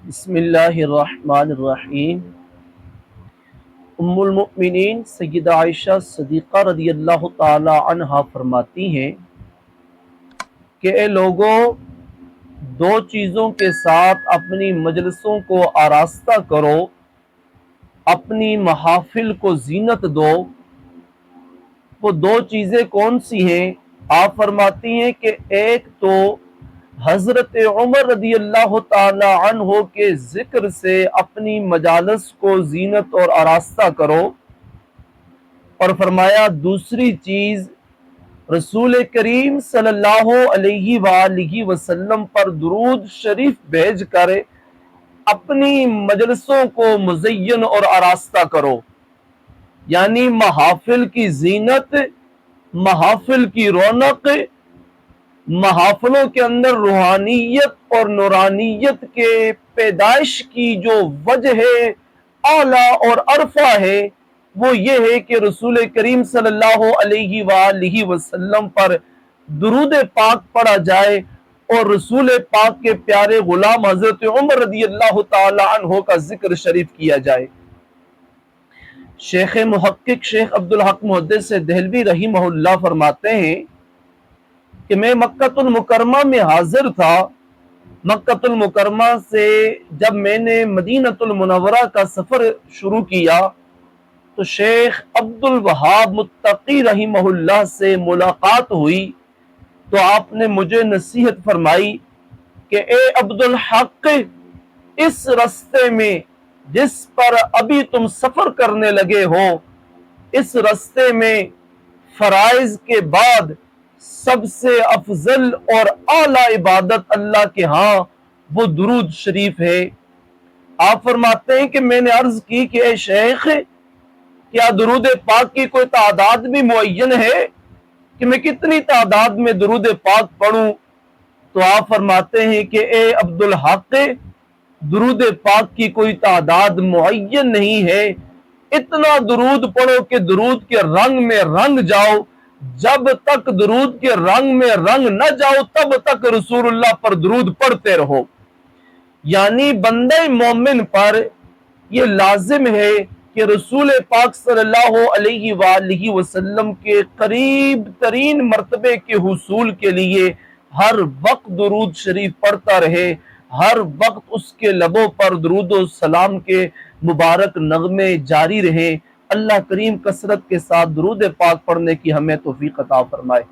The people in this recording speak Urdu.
بسم اللہ الرحمن الرحیم۔ ام المؤمنین سیدہ عائشہ صدیقہ رضی اللہ تعالی عنہا فرماتی ہیں کہ اے لوگوں، دو چیزوں کے ساتھ اپنی مجلسوں کو آراستہ کرو، اپنی محافل کو زینت دو۔ وہ دو چیزیں کون سی ہیں؟ آپ فرماتی ہیں کہ ایک تو حضرت عمر رضی اللہ تعالی عنہ کے ذکر سے اپنی مجالس کو زینت اور آراستہ کرو، اور فرمایا دوسری چیز رسول کریم صلی اللہ علیہ وآلہ وسلم پر درود شریف بھیج کر اپنی مجلسوں کو مزین اور آراستہ کرو، یعنی محافل کی زینت، محافل کی رونق، محافلوں کے اندر روحانیت اور نورانیت کے پیدائش کی جو وجہ اعلیٰ اور عرفہ ہے وہ یہ ہے کہ رسول کریم صلی اللہ علیہ وآلہ وسلم پر درود پاک پڑھا جائے اور رسول پاک کے پیارے غلام حضرت عمر رضی اللہ تعالی عنہ کا ذکر شریف کیا جائے۔ شیخ محقق شیخ عبدالحق محدث دہلوی رحمہ اللہ فرماتے ہیں کہ میں مکہ المکرمہ میں حاضر تھا۔ مکہ المکرمہ سے جب میں نے مدینہ المنورہ کا سفر شروع کیا تو شیخ عبد الوہاب متقی رحمہ اللہ سے ملاقات ہوئی، تو آپ نے مجھے نصیحت فرمائی کہ اے عبد الحق، اس رستے میں جس پر ابھی تم سفر کرنے لگے ہو، اس رستے میں فرائض کے بعد سب سے افضل اور اعلیٰ عبادت اللہ کے ہاں وہ درود شریف ہے۔ آپ فرماتے ہیں کہ میں نے عرض کی کہ اے شیخ، کیا درود پاک کی کوئی تعداد بھی معین ہے کہ میں کتنی تعداد میں درود پاک پڑھوں؟ تو آپ فرماتے ہیں کہ اے عبد الحق، درود پاک کی کوئی تعداد معین نہیں ہے، اتنا درود پڑھو کہ درود کے رنگ میں رنگ جاؤ، جب تک درود کے رنگ میں رنگ نہ جاؤ تب تک رسول اللہ پر درود پڑھتے رہو۔ یعنی بندہ مومن پر یہ لازم ہے کہ رسول پاک صلی اللہ علیہ وآلہ وسلم کے قریب ترین مرتبے کے حصول کے لیے ہر وقت درود شریف پڑھتا رہے، ہر وقت اس کے لبوں پر درود و سلام کے مبارک نغمے جاری رہیں۔ اللہ کریم کثرت کے ساتھ درود پاک پڑھنے کی ہمیں توفیق عطا فرمائے۔